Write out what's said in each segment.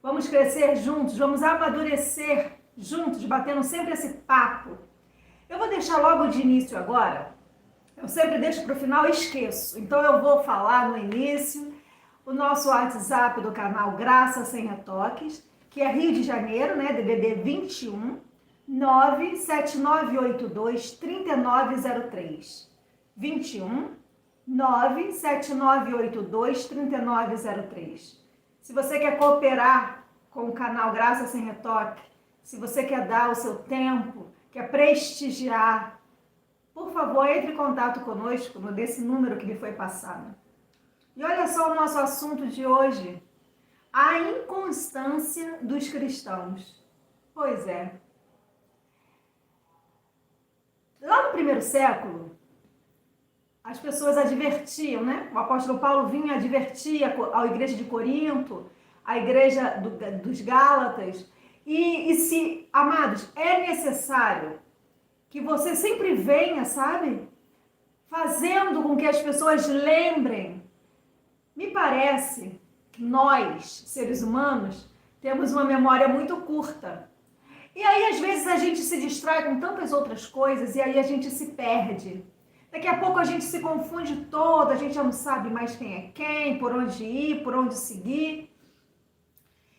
vamos crescer juntos, vamos amadurecer juntos, batendo sempre esse papo. Eu vou deixar logo de início agora, eu sempre deixo para o final e esqueço, então eu vou falar no início o nosso WhatsApp do canal Graça Sem Retoques, que é Rio de Janeiro, né, DDD 21 97982 3903. 21 97982 3903. Se você quer cooperar com o canal Graça Sem Retoque, se você quer dar o seu tempo, quer prestigiar, por favor, entre em contato conosco desse número que lhe foi passado. E olha só o nosso assunto de hoje: a inconstância dos cristãos. Pois é. Lá no primeiro século, as pessoas advertiam, né? O apóstolo Paulo vinha advertir a igreja de Corinto, a igreja dos Gálatas. E amados, é necessário que você sempre venha, sabe? Fazendo com que as pessoas lembrem. Me parece que nós, seres humanos, temos uma memória muito curta. E aí, às vezes, a gente se distrai com tantas outras coisas e aí a gente se perde. Daqui a pouco a gente se confunde todo, a gente já não sabe mais quem é quem, por onde ir, por onde seguir.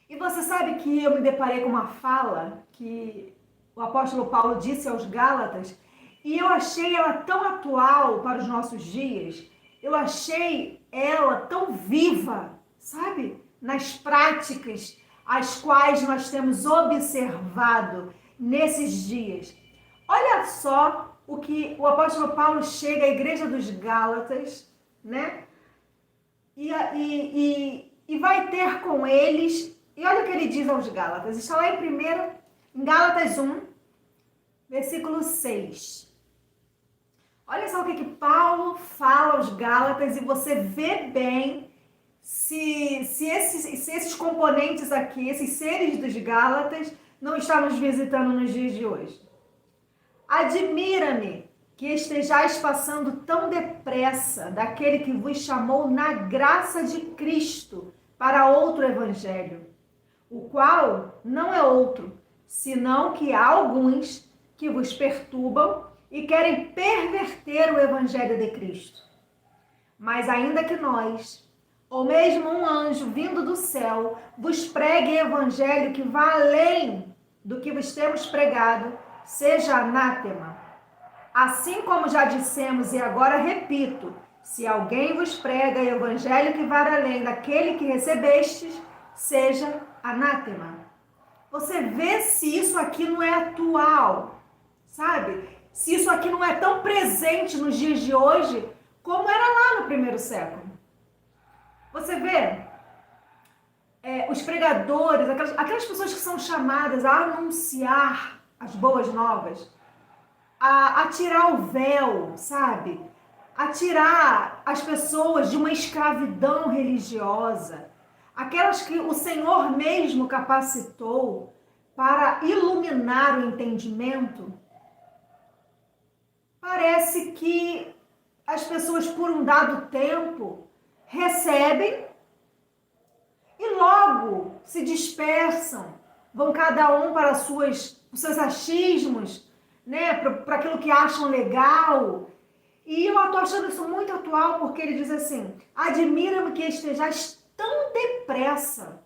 E você sabe que eu me deparei com uma fala que o apóstolo Paulo disse aos Gálatas e eu achei ela tão atual para os nossos dias, eu achei ela tão viva, sabe? Nas práticas as quais nós temos observado nesses dias. Olha só o que o apóstolo Paulo chega à igreja dos Gálatas, né? E vai ter com eles, e olha o que ele diz aos Gálatas, está lá em Gálatas 1, versículo 6. Olha só o que Paulo fala aos Gálatas e você vê bem se esses componentes aqui, esses seres dos Gálatas, não estão nos visitando nos dias de hoje. Admira-me que estejais passando tão depressa daquele que vos chamou na graça de Cristo para outro evangelho, o qual não é outro, senão que há alguns que vos perturbam e querem perverter o evangelho de Cristo. Mas ainda que nós, ou mesmo um anjo vindo do céu, vos pregue evangelho que vá além do que vos temos pregado, seja anátema. Assim como já dissemos e agora repito, se alguém vos prega evangelho que vá além daquele que recebestes, seja anátema. Você vê se isso aqui não é atual, sabe? Se isso aqui não é tão presente nos dias de hoje, como era lá no primeiro século. Você vê os pregadores, aquelas pessoas que são chamadas a anunciar as boas novas, a tirar o véu, sabe? A tirar as pessoas de uma escravidão religiosa, aquelas que o Senhor mesmo capacitou para iluminar o entendimento. Parece que as pessoas, por um dado tempo, recebem e logo se dispersam, vão cada um para os seus achismos, né, para aquilo que acham legal. E eu estou achando isso muito atual, porque ele diz assim: admira-me que estejais tão depressa,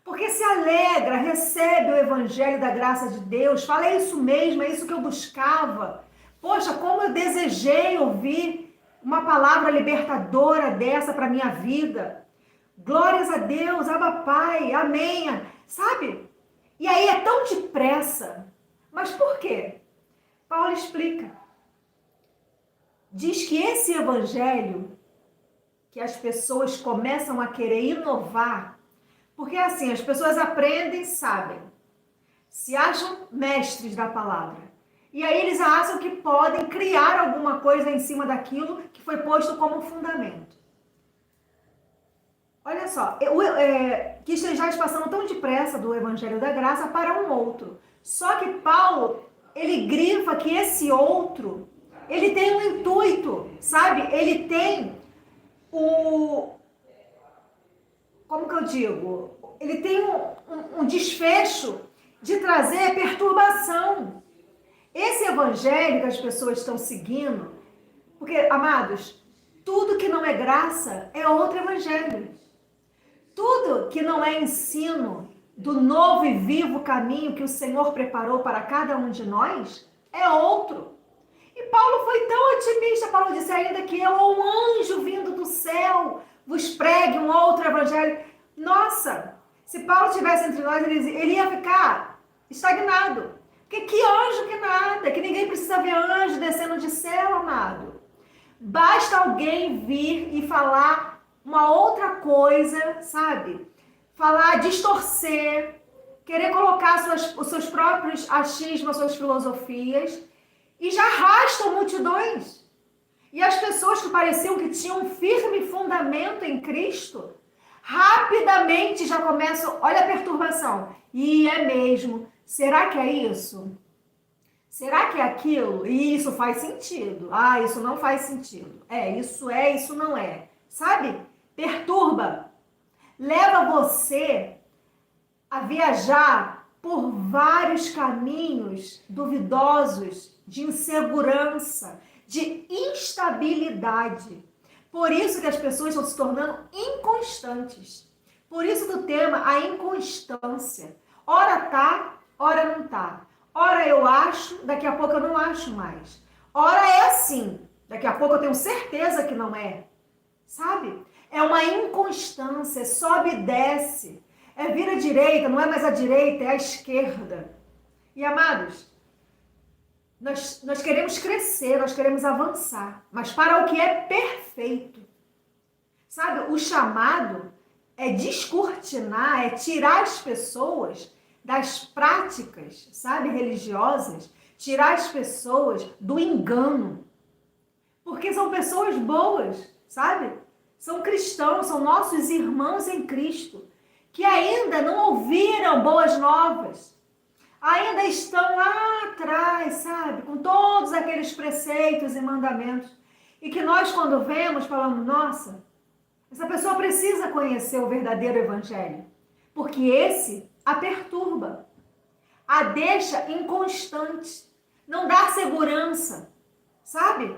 porque se alegra, recebe o evangelho da graça de Deus, fala, é isso mesmo, é isso que eu buscava. Poxa, como eu desejei ouvir uma palavra libertadora dessa para minha vida. Glórias a Deus, Abba Pai, amém, sabe? E aí é tão depressa. Mas por quê? Paulo explica. Diz que esse evangelho que as pessoas começam a querer inovar, porque assim, as pessoas aprendem, sabem, se acham mestres da palavra. E aí eles acham que podem criar alguma coisa em cima daquilo que foi posto como fundamento. Olha só, que estejais passando tão depressa do evangelho da graça para um outro. Só que Paulo, ele grifa que esse outro, ele tem um intuito, sabe? Ele tem como que eu digo? ele tem um desfecho de trazer perturbação. Esse evangelho que as pessoas estão seguindo, porque, amados, tudo que não é graça é outro evangelho. Tudo que não é ensino do novo e vivo caminho que o Senhor preparou para cada um de nós é outro. E Paulo foi tão otimista, Paulo disse, ainda que eu ou um anjo vindo do céu vos pregue um outro evangelho. Nossa, se Paulo estivesse entre nós, ele ia ficar estagnado. Porque que anjo que nada, que ninguém precisa ver anjo descendo de céu, amado. Basta alguém vir e falar uma outra coisa, sabe? Falar, distorcer, querer colocar os seus próprios achismos, as suas filosofias, e já arrastam multidões. E as pessoas que pareciam que tinham um firme fundamento em Cristo, rapidamente já começam, olha a perturbação. E é mesmo, será que é isso? Será que é aquilo? E isso faz sentido. Ah, isso não faz sentido. Isso não é. Sabe? Perturba. Leva você a viajar por vários caminhos duvidosos, de insegurança, de instabilidade. Por isso que as pessoas estão se tornando inconstantes. Por isso do tema, a inconstância. Ora tá, ora não tá. Ora eu acho, daqui a pouco eu não acho mais. Ora é assim, daqui a pouco eu tenho certeza que não é. Sabe? É uma inconstância, sobe e desce. É vira à direita, não é mais a direita, é a esquerda. E amados, nós queremos crescer, nós queremos avançar, mas para o que é perfeito. Sabe, o chamado é descortinar, é tirar as pessoas das práticas, sabe, religiosas, tirar as pessoas do engano. Porque são pessoas boas, sabe? São cristãos, são nossos irmãos em Cristo, que ainda não ouviram boas novas. Ainda estão lá atrás, sabe? Com todos aqueles preceitos e mandamentos. E que nós, quando vemos, falamos, nossa, essa pessoa precisa conhecer o verdadeiro evangelho. Porque esse a perturba, a deixa inconstante, não dá segurança, sabe?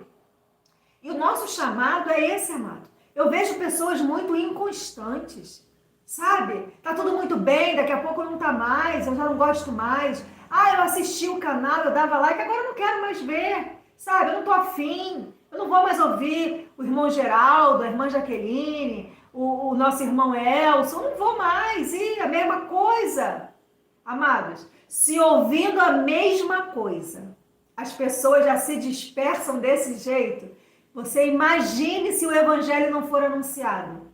E o nosso chamado é esse, amado. Eu vejo pessoas muito inconstantes, sabe? Tá tudo muito bem, daqui a pouco não tá mais, eu já não gosto mais. Ah, eu assisti o canal, eu dava like, agora eu não quero mais ver, sabe? Eu não tô afim, eu não vou mais ouvir o irmão Geraldo, a irmã Jaqueline, o nosso irmão Elson, eu não vou mais, e a mesma coisa. Amados, se ouvindo a mesma coisa, as pessoas já se dispersam desse jeito, você imagine se o evangelho não for anunciado.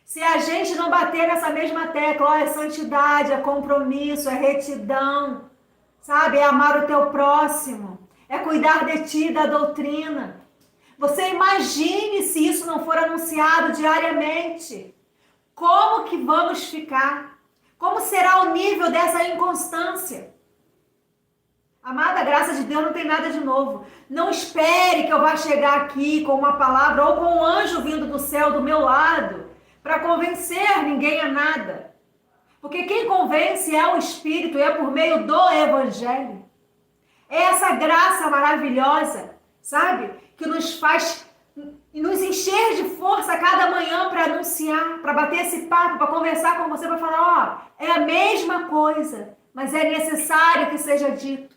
Se a gente não bater nessa mesma tecla, é santidade, é compromisso, é retidão, sabe? É amar o teu próximo, é cuidar de ti, da doutrina. Você imagine se isso não for anunciado diariamente. Como que vamos ficar? Como será o nível dessa inconstância? Amada, a graça de Deus não tem nada de novo. Não espere que eu vá chegar aqui com uma palavra ou com um anjo vindo do céu do meu lado para convencer ninguém a nada. Porque quem convence é o Espírito e é por meio do Evangelho. É essa graça maravilhosa, sabe? Que nos faz nos encher de força a cada manhã para anunciar, para bater esse papo, para conversar com você, para falar, ó, é a mesma coisa, mas é necessário que seja dito.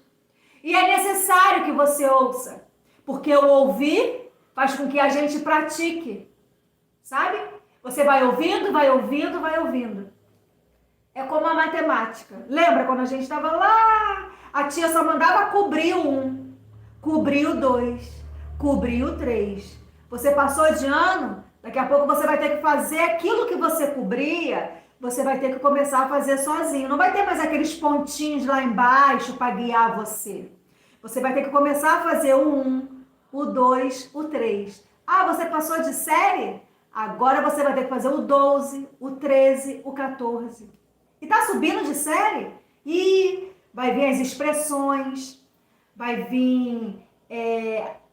E é necessário que você ouça, porque o ouvir faz com que a gente pratique, sabe? Você vai ouvindo, vai ouvindo, vai ouvindo. É como a matemática. Lembra quando a gente estava lá, a tia só mandava cobrir o 1, cobrir o 2, cobrir o 3. Você passou de ano, daqui a pouco você vai ter que fazer aquilo que você cobria, você vai ter que começar a fazer sozinho. Não vai ter mais aqueles pontinhos lá embaixo para guiar você. Você vai ter que começar a fazer o 1, o 2, o 3. Ah, você passou de série? Agora você vai ter que fazer o 12, o 13, o 14. E tá subindo de série? E vai vir as expressões, vai vir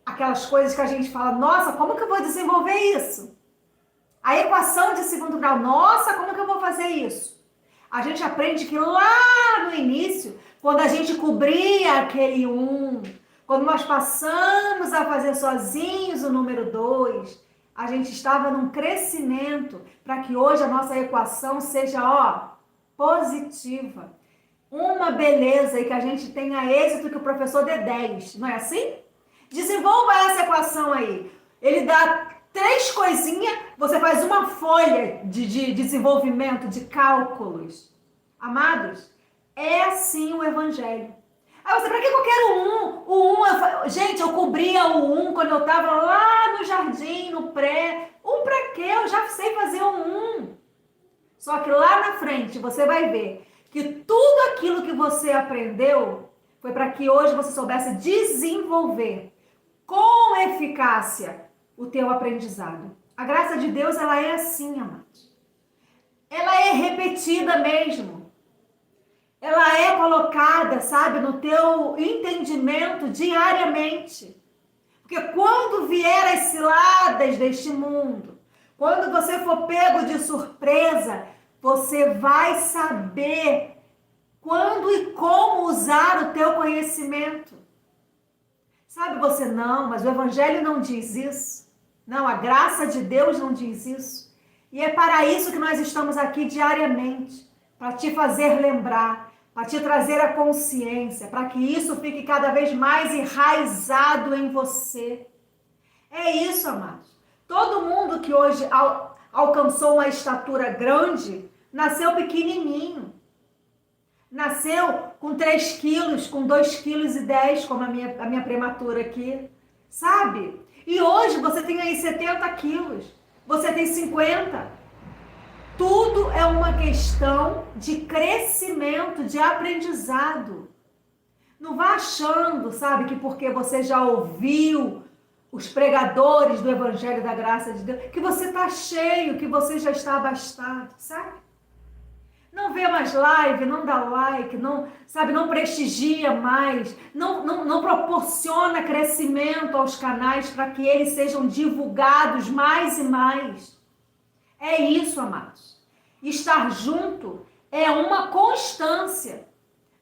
aquelas coisas que a gente fala, nossa, como que eu vou desenvolver isso? A equação de segundo grau. Nossa, como que eu vou fazer isso? A gente aprende que lá no início, quando a gente cobria aquele 1, quando nós passamos a fazer sozinhos o número 2, a gente estava num crescimento para que hoje a nossa equação seja, positiva. Uma beleza e que a gente tenha êxito que o professor dê 10, não é assim? Desenvolva essa equação aí. Ele dá 3 coisinhas, você faz uma folha de desenvolvimento, de cálculos. Amados, é assim o evangelho. Aí você, para que eu quero gente, eu cobria o 1 quando eu estava lá no jardim, no pré. Para quê? Eu já sei fazer o 1. Só que lá na frente você vai ver que tudo aquilo que você aprendeu foi para que hoje você soubesse desenvolver com eficácia o teu aprendizado. A graça de Deus, ela é assim, amados. Ela é repetida mesmo. Ela é colocada, sabe, no teu entendimento diariamente. Porque quando vier as ciladas deste mundo, quando você for pego de surpresa, você vai saber quando e como usar o teu conhecimento. Sabe você, não, mas o Evangelho não diz isso. Não, a graça de Deus não diz isso. E é para isso que nós estamos aqui diariamente, para te fazer lembrar, para te trazer a consciência, para que isso fique cada vez mais enraizado em você. É isso, amados. Todo mundo que hoje alcançou uma estatura grande, nasceu pequenininho. Nasceu com 3 quilos, com 2,10 kg, como a minha prematura aqui, sabe? E hoje você tem aí 70 quilos, você tem 50. Tudo é uma questão de crescimento, de aprendizado. Não vá achando, sabe, que porque você já ouviu os pregadores do Evangelho da Graça de Deus, que você está cheio, que você já está abastado, sabe? Não vê mais live, não dá like, não, sabe, não prestigia mais, não proporciona crescimento aos canais para que eles sejam divulgados mais e mais. É isso, amados. Estar junto é uma constância,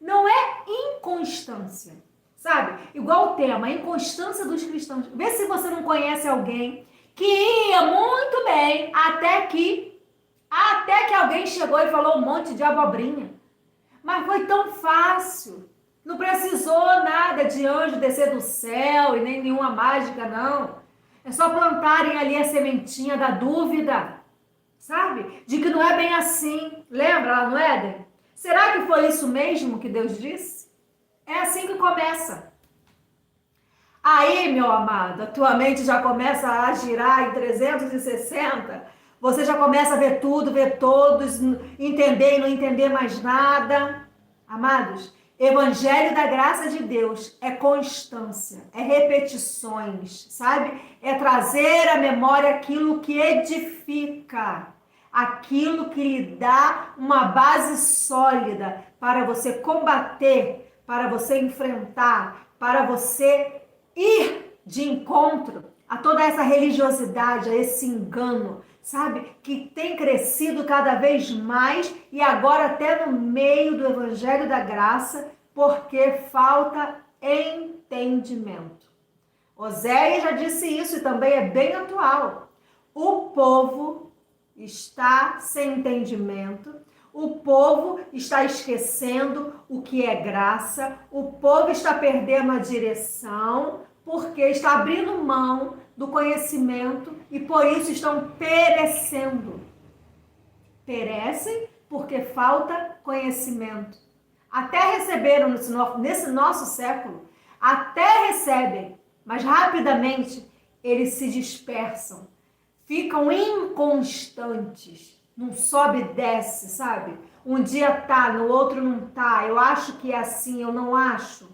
não é inconstância, sabe? Igual o tema, a inconstância dos cristãos. Vê se você não conhece alguém que ia muito bem até que alguém chegou e falou um monte de abobrinha. Mas foi tão fácil. Não precisou nada de anjo descer do céu e nem nenhuma mágica, não. É só plantarem ali a sementinha da dúvida, sabe? De que não é bem assim. Lembra lá no Éden? Será que foi isso mesmo que Deus disse? É assim que começa. Aí, meu amado, a tua mente já começa a girar em 360. Você já começa a ver tudo, ver todos, entender e não entender mais nada. Amados, Evangelho da Graça de Deus é constância, é repetições, sabe? É trazer à memória aquilo que edifica, aquilo que lhe dá uma base sólida para você combater, para você enfrentar, para você ir de encontro a toda essa religiosidade, a esse engano, sabe? Que tem crescido cada vez mais e agora até no meio do Evangelho da Graça, porque falta entendimento. Oséias já disse isso e também é bem atual. O povo está sem entendimento, o povo está esquecendo o que é graça, o povo está perdendo a direção, porque está abrindo mão do conhecimento e por isso estão perecendo. Perecem porque falta conhecimento. Até receberam nesse nosso século, até recebem, mas rapidamente eles se dispersam, ficam inconstantes, não sobe e desce, sabe? Um dia tá, no outro não tá, eu acho que é assim, eu não acho.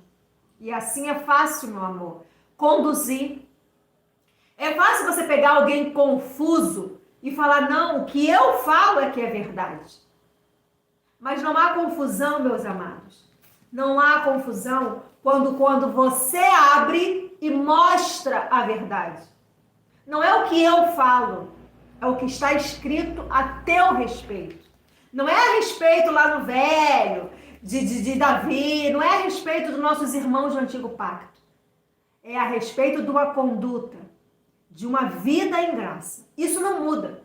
E assim é fácil, meu amor, conduzir. É fácil você pegar alguém confuso e falar, não, o que eu falo é que é verdade. Mas não há confusão, meus amados. Não há confusão quando você abre e mostra a verdade. Não é o que eu falo, É o que está escrito a teu respeito. Não é a respeito lá no velho, de Davi, não é a respeito dos nossos irmãos do antigo pacto. É a respeito de uma conduta, de uma vida em graça. Isso não muda.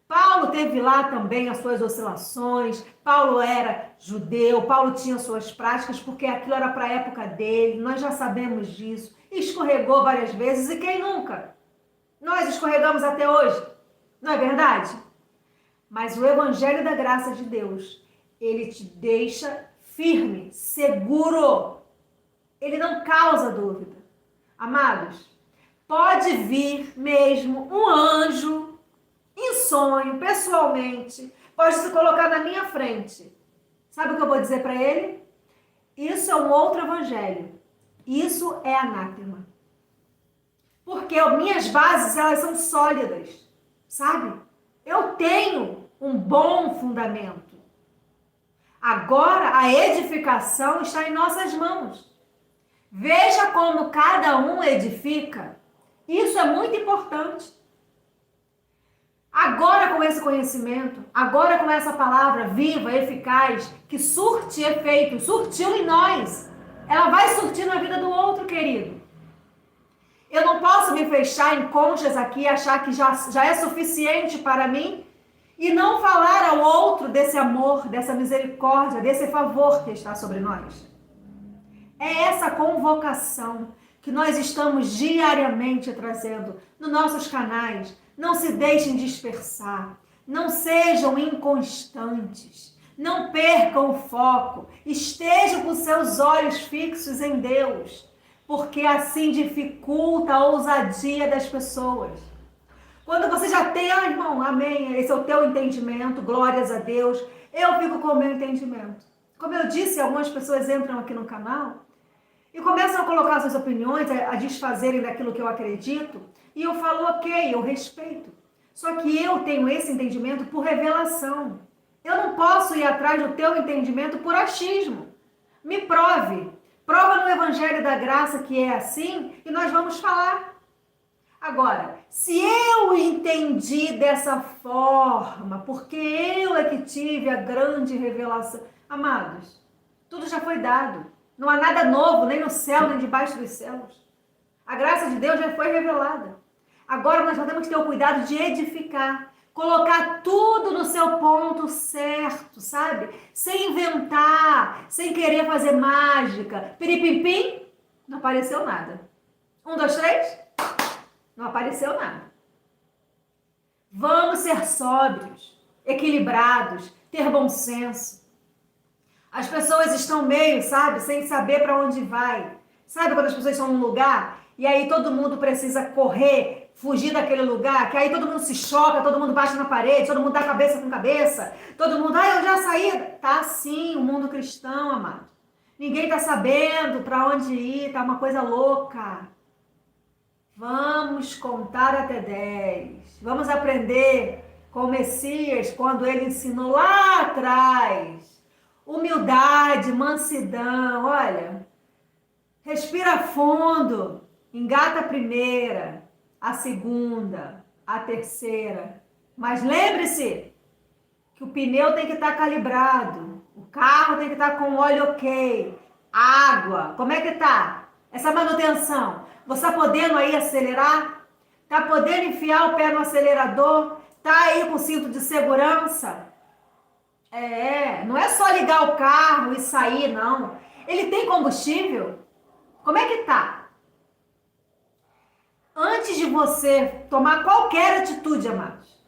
Paulo teve lá também as suas oscilações, Paulo era judeu, Paulo tinha suas práticas, porque aquilo era para a época dele, nós já sabemos disso. Escorregou várias vezes, e quem nunca? Nós escorregamos até hoje, não é verdade? Mas o evangelho da graça de Deus, ele te deixa firme, seguro. Ele não causa dúvida. Amados, pode vir mesmo um anjo em sonho, pessoalmente, pode se colocar na minha frente. Sabe o que eu vou dizer para ele? Isso é um outro evangelho. Isso é anátema. Porque minhas bases, elas são sólidas, sabe? Eu tenho um bom fundamento. Agora, a edificação está em nossas mãos. Veja como cada um edifica. Isso é muito importante. Agora, com esse conhecimento, agora com essa palavra viva, eficaz, que surte efeito, surtiu em nós, ela vai surtir na vida do outro, querido. Eu não posso me fechar em conchas aqui e achar que já é suficiente para mim e não falar ao outro desse amor, dessa misericórdia, desse favor que está sobre nós. É essa convocação que nós estamos diariamente trazendo nos nossos canais. Não se deixem dispersar, não sejam inconstantes, não percam o foco, estejam com seus olhos fixos em Deus, porque assim dificulta a ousadia das pessoas. Quando você já tem, irmão, amém, esse é o teu entendimento, glórias a Deus, eu fico com o meu entendimento. Como eu disse, algumas pessoas entram aqui no canal e começam a colocar suas opiniões, a desfazerem daquilo que eu acredito, e eu falo, ok, eu respeito. Só que eu tenho esse entendimento por revelação. Eu não posso ir atrás do teu entendimento por achismo. Me prove. Prova no Evangelho da Graça que é assim, e nós vamos falar. Agora, se eu entendi dessa forma, porque eu é que tive a grande revelação, amados, tudo já foi dado. Não há nada novo, nem no céu, nem debaixo dos céus. A graça de Deus já foi revelada. Agora nós só temos que ter o cuidado de edificar, colocar tudo no seu ponto certo, sabe? Sem inventar, sem querer fazer mágica. Piripimpim, não apareceu nada. 1, 2, 3, não apareceu nada. Vamos ser sóbrios, equilibrados, ter bom senso. As pessoas estão meio, sabe, sem saber para onde vai. Sabe quando as pessoas estão num lugar e aí todo mundo precisa correr, fugir daquele lugar, que aí todo mundo se choca, todo mundo bate na parede, todo mundo dá cabeça com cabeça, todo mundo, eu já saí. Tá assim o mundo cristão, amado. Ninguém tá sabendo para onde ir, tá uma coisa louca. Vamos contar até 10. Vamos aprender com o Messias, quando ele ensinou lá atrás. Humildade, mansidão, olha. Respira fundo, engata a primeira, a segunda, a terceira. Mas lembre-se que o pneu tem que estar calibrado, o carro tem que estar com óleo ok, água, como é que tá? Essa manutenção, você está podendo aí acelerar? Está podendo enfiar o pé no acelerador? Está aí com o cinto de segurança? Não é só ligar o carro e sair, não. Ele tem combustível? Como é que tá? Antes de você tomar qualquer atitude, amados,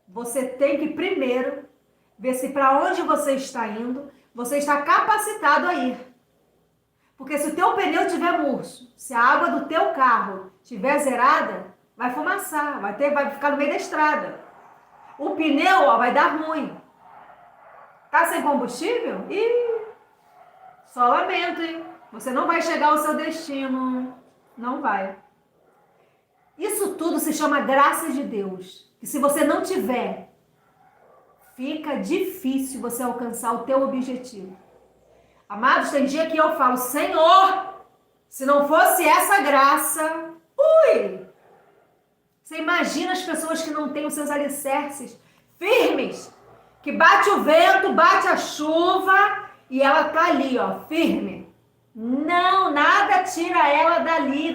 você tem que primeiro ver se para onde você está indo, você está capacitado a ir. Porque se o teu pneu tiver murcho, se a água do teu carro tiver zerada, vai fumaçar, vai ficar no meio da estrada. O pneu, vai dar ruim. Tá sem combustível? Só lamento, hein? Você não vai chegar ao seu destino. Não vai. Isso tudo se chama graça de Deus. E se você não tiver, fica difícil você alcançar o teu objetivo. Amados, tem dia que eu falo, Senhor, se não fosse essa graça, Você imagina as pessoas que não têm os seus alicerces firmes, que bate o vento, bate a chuva e ela tá ali, ó, firme. Não, nada tira ela dali,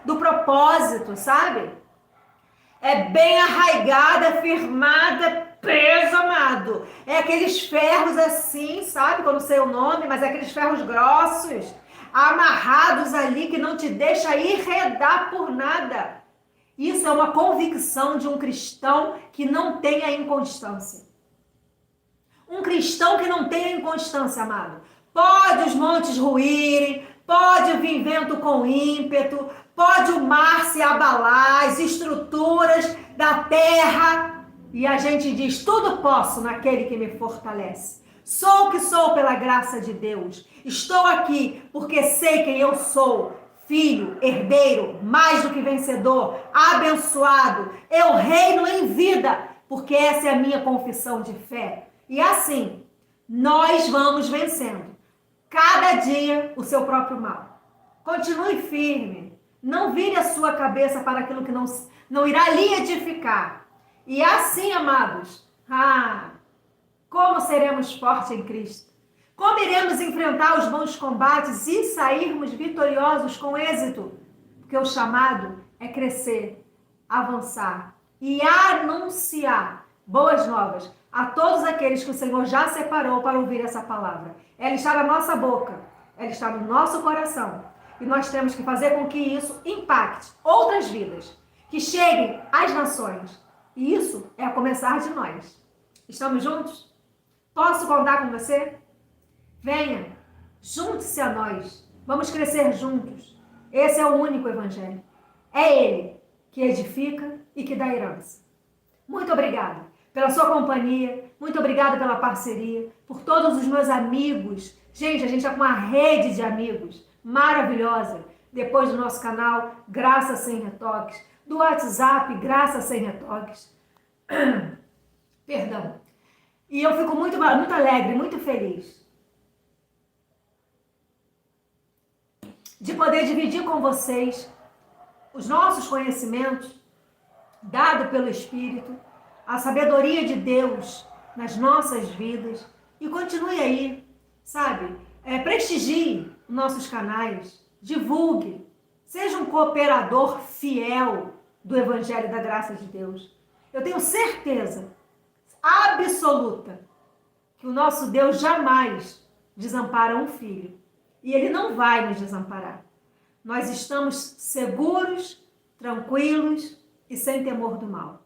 do propósito, sabe? É bem arraigada, firmada, peso, amado. É aqueles ferros assim, sabe? Que eu não sei o nome, mas é aqueles ferros grossos, amarrados ali, que não te deixa enredar por nada. Isso é uma convicção de um cristão que não tem a inconstância. Um cristão que não tem a inconstância, amado. Pode os montes ruírem, pode vir vento com ímpeto, pode o mar se abalar, as estruturas da terra. E a gente diz, tudo posso naquele que me fortalece. Sou o que sou pela graça de Deus. Estou aqui porque sei quem eu sou. Filho, herdeiro, mais do que vencedor, abençoado. Eu reino em vida, porque essa é a minha confissão de fé. E assim, nós vamos vencendo. Cada dia o seu próprio mal. Continue firme. Não vire a sua cabeça para aquilo que não irá lhe edificar. E assim, amados, como seremos fortes em Cristo. Como iremos enfrentar os bons combates e sairmos vitoriosos com êxito? Porque o chamado é crescer, avançar e anunciar boas novas a todos aqueles que o Senhor já separou para ouvir essa palavra. Ela está na nossa boca, ela está no nosso coração. E nós temos que fazer com que isso impacte outras vidas, que cheguem às nações. E isso é a começar de nós. Estamos juntos? Posso contar com você? Venha, junte-se a nós. Vamos crescer juntos. Esse é o único evangelho. É ele que edifica e que dá herança. Muito obrigada pela sua companhia, muito obrigada pela parceria, por todos os meus amigos. Gente, a gente está com uma rede de amigos maravilhosa. Depois do nosso canal Graça Sem Retoques, do WhatsApp Graça Sem Retoques. Perdão. E eu fico muito alegre, muito feliz de poder dividir com vocês os nossos conhecimentos, dado pelo Espírito, a sabedoria de Deus nas nossas vidas. E continue aí, sabe? Prestigie nossos canais, divulgue, seja um cooperador fiel do Evangelho da Graça de Deus. Eu tenho certeza absoluta que o nosso Deus jamais desampara um filho. E ele não vai nos desamparar. Nós estamos seguros, tranquilos e sem temor do mal.